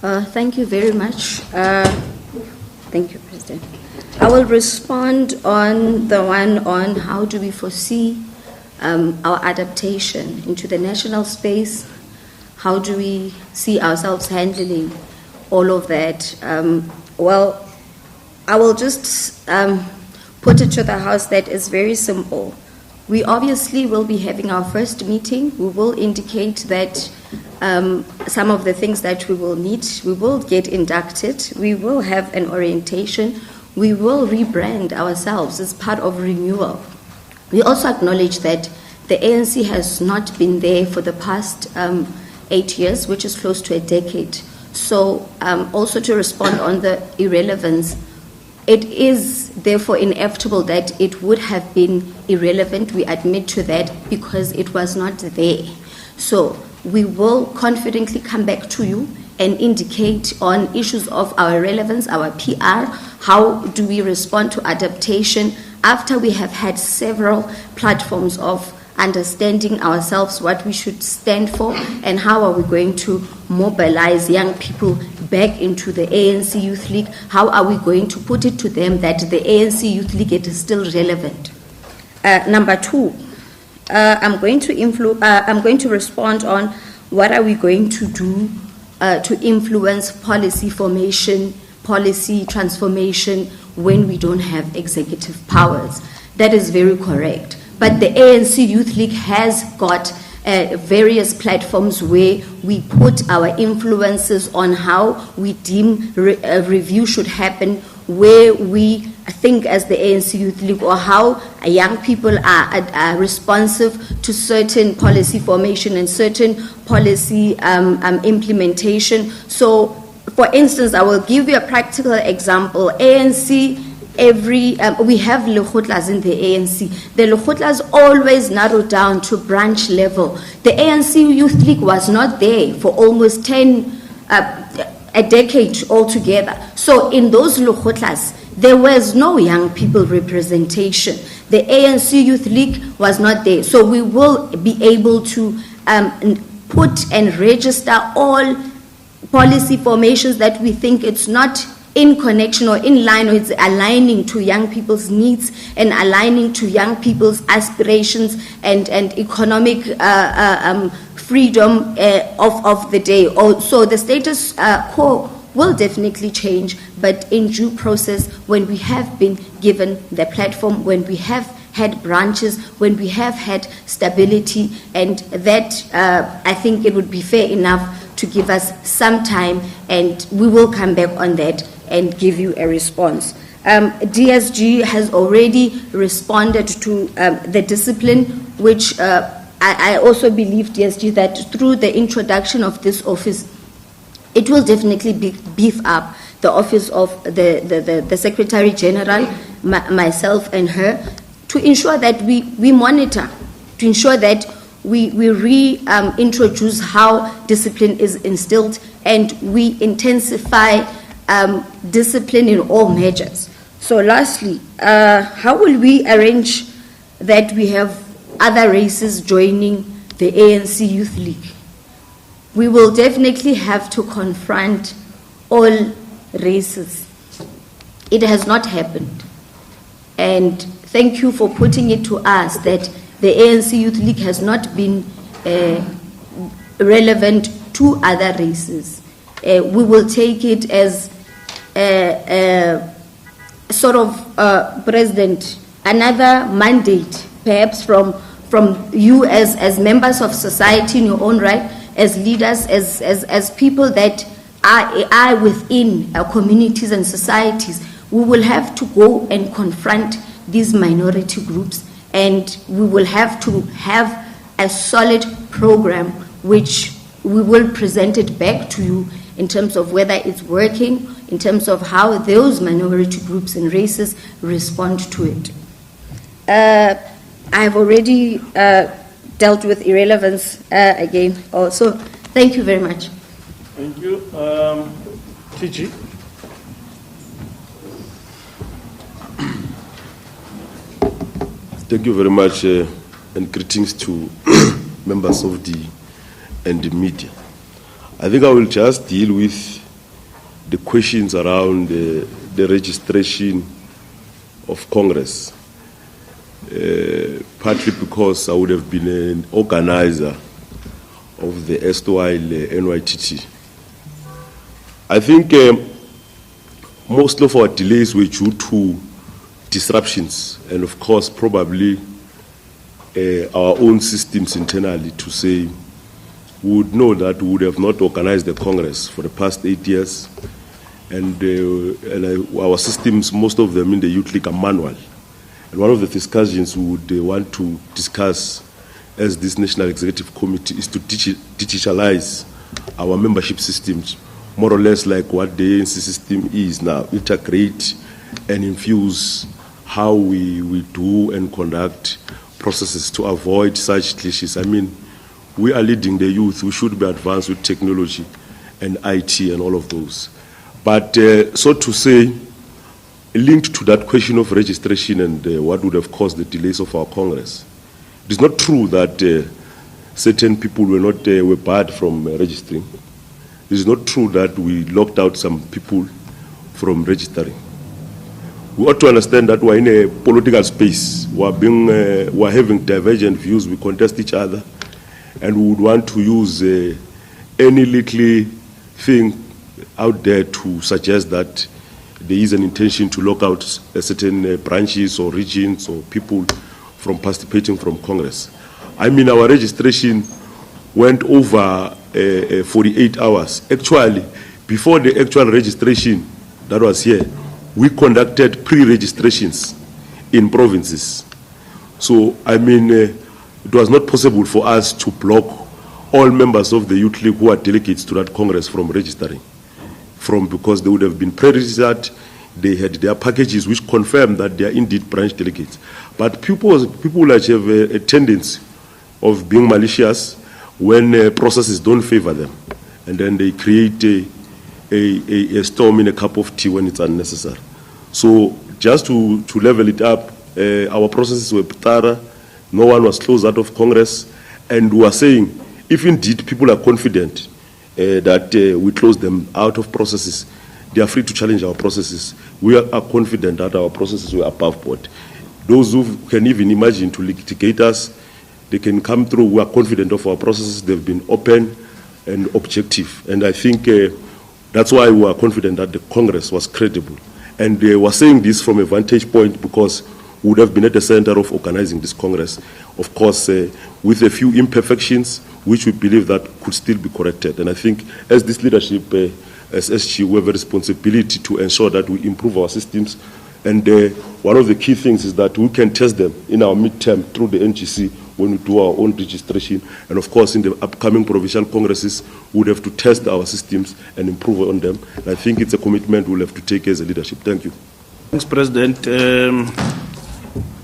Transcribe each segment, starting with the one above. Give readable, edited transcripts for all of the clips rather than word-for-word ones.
Thank you very much. Thank you, President. I will respond on the one on how do we foresee our adaptation into the national space. How do we see ourselves handling all of that? Well, I will just put it to the House that is very simple. We obviously will be having our first meeting. We will indicate that some of the things that we will need, we will get inducted, we will have an orientation, we will rebrand ourselves as part of renewal. We also acknowledge that the ANC has not been there for the past 8 years, which is close to a decade. So also to respond on the irrelevance, it is therefore inevitable that it would have been irrelevant, we admit to that, because it was not there. So we will confidently come back to you and indicate on issues of our relevance, our PR, how do we respond to adaptation after we have had several platforms of understanding ourselves, what we should stand for, and how are we going to mobilize young people back into the ANC Youth League? How are we going to put it to them that the ANC Youth League is still relevant? Number two, I'm going to respond on what are we going to do to influence policy formation, policy transformation when we don't have executive powers. That is very correct. But the ANC Youth League has got various platforms where we put our influences on how we deem a review should happen, where we think as the ANC Youth League, or how young people are responsive to certain policy formation and certain policy implementation. So, for instance, I will give you a practical example. ANC, we have lekgotlas in the ANC. The lekgotlas always narrow down to branch level. The ANC Youth League was not there for almost a decade altogether. So in those lekgotlas, there was no young people representation. The ANC Youth League was not there. So we will be able to put and register all policy formations that we think it's not in connection or in line, or it's aligning to young people's needs and aligning to young people's aspirations and economic freedom of the day. So the status quo will definitely change, but in due process, when we have been given the platform, when we have had branches, when we have had stability, and that I think it would be fair enough to give us some time, and we will come back on that and give you a response. DSG has already responded to the discipline, which I also believe, DSG, that through the introduction of this office, it will definitely beef up the office of the Secretary General, myself and her, to ensure that we monitor, to ensure that we reintroduce how discipline is instilled, and we intensify discipline in all measures. So lastly, how will we arrange that we have other races joining the ANC Youth League? We will definitely have to confront all races. It has not happened. And thank you for putting it to us that the ANC Youth League has not been relevant to other races. We will take it as sort of, President, another mandate, perhaps from you as members of society in your own right, as leaders, as people that are within our communities and societies. We will have to go and confront these minority groups, and we will have to have a solid program which we will present it back to you in terms of whether it's working, in terms of how those minority groups and races respond to it. I've already dealt with irrelevance again also. Thank you very much. Thank you. TG. Thank you very much, and greetings to members of the media. I think I will just deal with the questions around the registration of Congress, partly because I would have been an organizer of the erstwhile NYTT. I think most of our delays were due to disruptions and, of course, probably our own systems internally to say we would know that we would have not organized the Congress for the past 8 years, and our systems, most of them in the Youth League, are manual. And one of the discussions we would want to discuss as this National Executive Committee is to digitalize our membership systems, more or less like what the ANC system is now, integrate and infuse how we do and conduct processes to avoid such glitches. I mean, we are leading the youth. We should be advanced with technology and IT and all of those. But so to say, linked to that question of registration and what would have caused the delays of our Congress, it is not true that certain people were barred from registering. It is not true that we locked out some people from registering. We ought to understand that we're in a political space. We're having divergent views. We contest each other, and we would want to use any little thing out there to suggest that there is an intention to lock out certain branches or regions or people from participating from Congress. I mean, our registration went over 48 hours. Actually, before the actual registration that was here, we conducted pre-registrations in provinces. So, I mean, it was not possible for us to block all members of the Youth League who are delegates to that Congress from registering, because they would have been pre-registered. They had their packages which confirmed that they are indeed branch delegates. But people like have a tendency of being malicious when processes don't favor them, and then they create a storm in a cup of tea when it's unnecessary. So just to level it up, our processes were thorough. No one was closed out of Congress, and we are saying, if indeed people are confident that we closed them out of processes, they are free to challenge our processes. We are confident that our processes were above board. Those who can even imagine to litigate us, they can come through. We are confident of our processes. They've been open and objective. And I think that's why we are confident that the Congress was credible. And we are saying this from a vantage point because we would have been at the center of organizing this Congress, of course, with a few imperfections, which we believe that could still be corrected. And I think as this leadership, as SG, we have a responsibility to ensure that we improve our systems. And one of the key things is that we can test them in our midterm through the NGC when we do our own registration. And of course, in the upcoming provincial congresses, we would have to test our systems and improve on them. And I think it's a commitment we'll have to take as a leadership. Thank you. Thanks, President.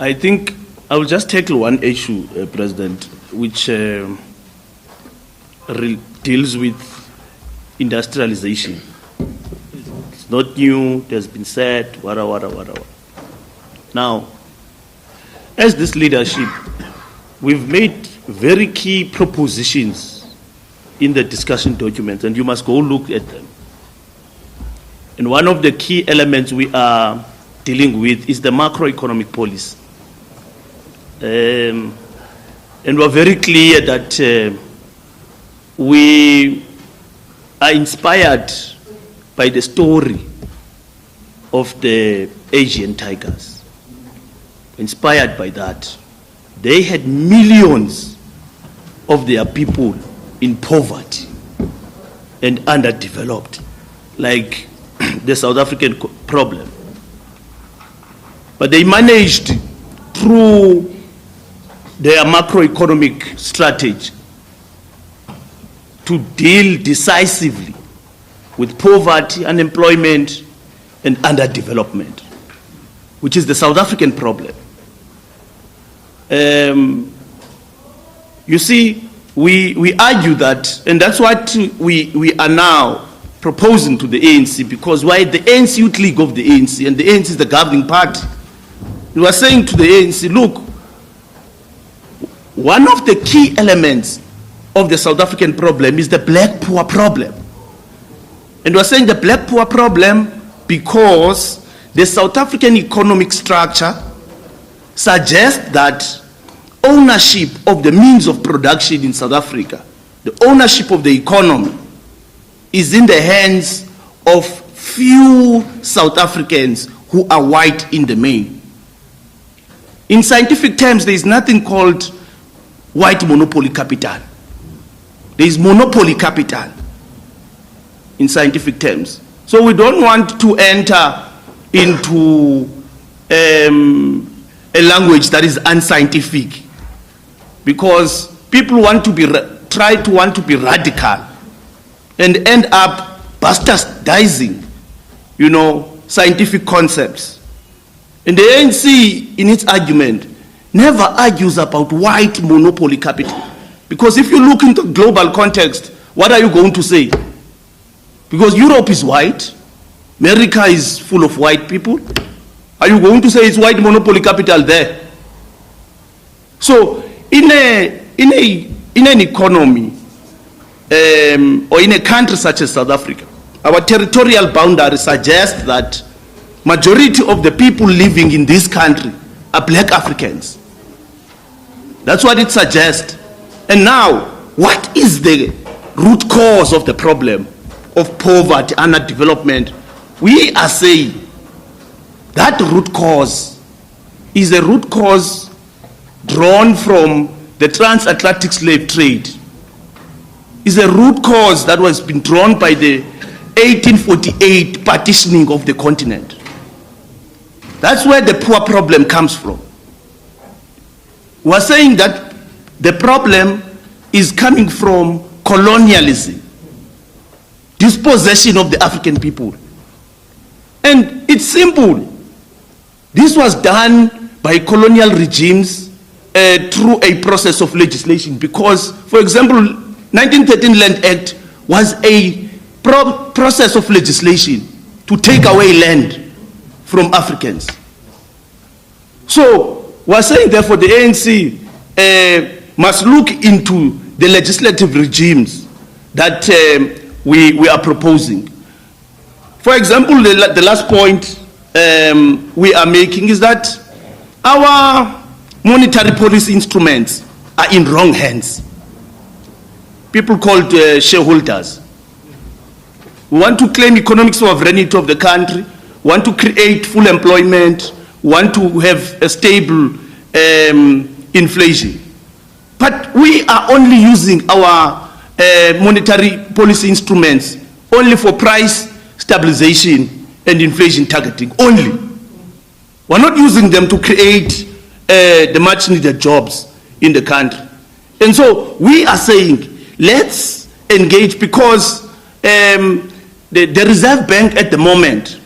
I think I will just tackle one issue, President, which deals with industrialization. It's not new, it has been said, wada. Now, as this leadership, we've made very key propositions in the discussion documents, and you must go look at them. And one of the key elements we are dealing with is the macroeconomic policy. And we're very clear that we are inspired by the story of the Asian tigers. Inspired by that. They had millions of their people in poverty and underdeveloped, like the South African problem. But they managed through their macroeconomic strategy to deal decisively with poverty, unemployment, and underdevelopment, which is the South African problem. You see, we argue that, and that's what we are now proposing to the ANC, because why the ANC Youth League of the ANC, and the ANC is the governing party, we are saying to the ANC, look, one of the key elements of the South African problem is the black poor problem. And we're saying the black poor problem because the South African economic structure suggests that ownership of the means of production in South Africa, the ownership of the economy, is in the hands of few South Africans who are white in the main. In scientific terms, there is nothing called white monopoly capital. There is monopoly capital in scientific terms. So we don't want to enter into a language that is unscientific, because people want to be want to be radical and end up bastardizing, scientific concepts. And the ANC, in its argument, never argues about white monopoly capital. Because if you look into global context, what are you going to say? Because Europe is white, America is full of white people. Are you going to say it's white monopoly capital there? So in an economy or in a country such as South Africa, our territorial boundary suggests that majority of the people living in this country are black Africans. That's what it suggests. And now, what is the root cause of the problem of poverty and underdevelopment? We are saying that root cause is a root cause drawn from the transatlantic slave trade. Is a root cause that was been drawn by the 1848 partitioning of the continent. That's where the poor problem comes from. We're saying that the problem is coming from colonialism, dispossession of the African people. And it's simple. This was done by colonial regimes through a process of legislation, because, for example, 1913 Land Act was a process of legislation to take away land from Africans. So we're saying therefore the ANC must look into the legislative regimes that we are proposing. For example, the last point we are making is that our monetary policy instruments are in wrong hands. People called shareholders. We want to claim economic sovereignty of the country, want to create full employment, want to have a stable inflation. But we are only using our monetary policy instruments only for price stabilization and inflation targeting, only. We're not using them to create the much needed jobs in the country. And so we are saying, let's engage, because the Reserve Bank at the moment,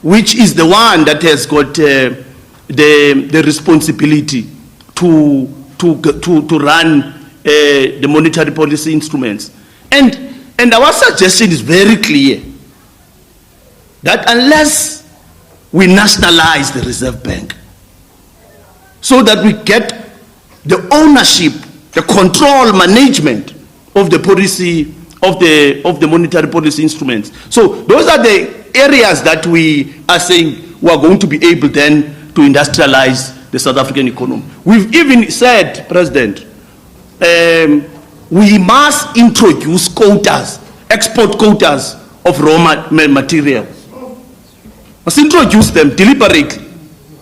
which is the one that has got the responsibility to run the monetary policy instruments. And our suggestion is very clear, that unless we nationalize the Reserve Bank, so that we get the ownership, the control, management of the policy, of the monetary policy instruments. So those are the areas that we are saying we are going to be able then to industrialize the South African economy. We've even said, President, we must introduce quotas, export quotas of raw materials. Must introduce them deliberately.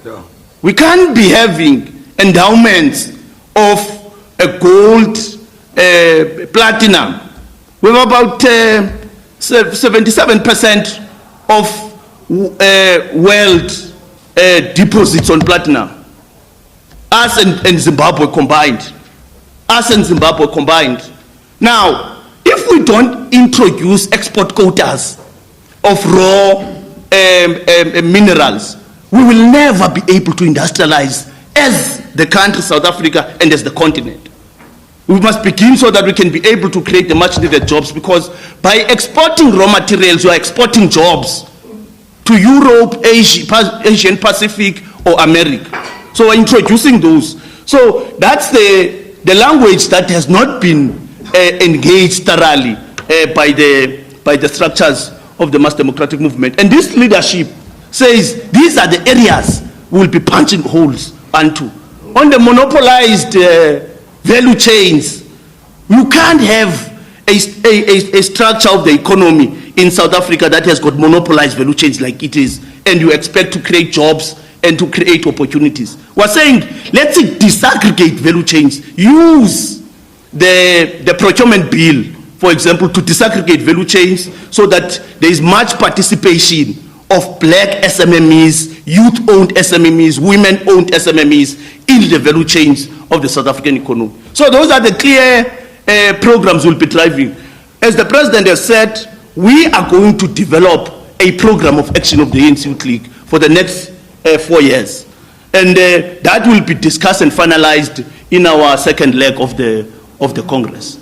Yeah. We can't be having endowments of a gold, platinum. We have about 77% of world deposits on platinum. Us and Zimbabwe combined. Us and Zimbabwe combined. Now, if we don't introduce export quotas of raw minerals, we will never be able to industrialize as the country South Africa and as the continent. We must begin so that we can be able to create the much needed jobs, because by exporting raw materials, you are exporting jobs to Europe, Asia, Asian Pacific, or America. So we're introducing those. So that's the language that has not been engaged thoroughly by the by the structures of the mass democratic movement. And this leadership says these are the areas we will be punching holes onto. On the monopolized value chains, you can't have a structure of the economy in South Africa that has got monopolized value chains like it is, and you expect to create jobs and to create opportunities. We're saying, let's disaggregate value chains. Use the procurement bill, for example, to disaggregate value chains so that there is much participation of black SMMEs, youth-owned SMMEs, women-owned SMMEs in the value chains of the South African economy. So those are the clear programs we'll be driving. As the President has said, we are going to develop a program of action of the ANC Youth League for the next 4 years. And that will be discussed and finalized in our second leg of the Congress.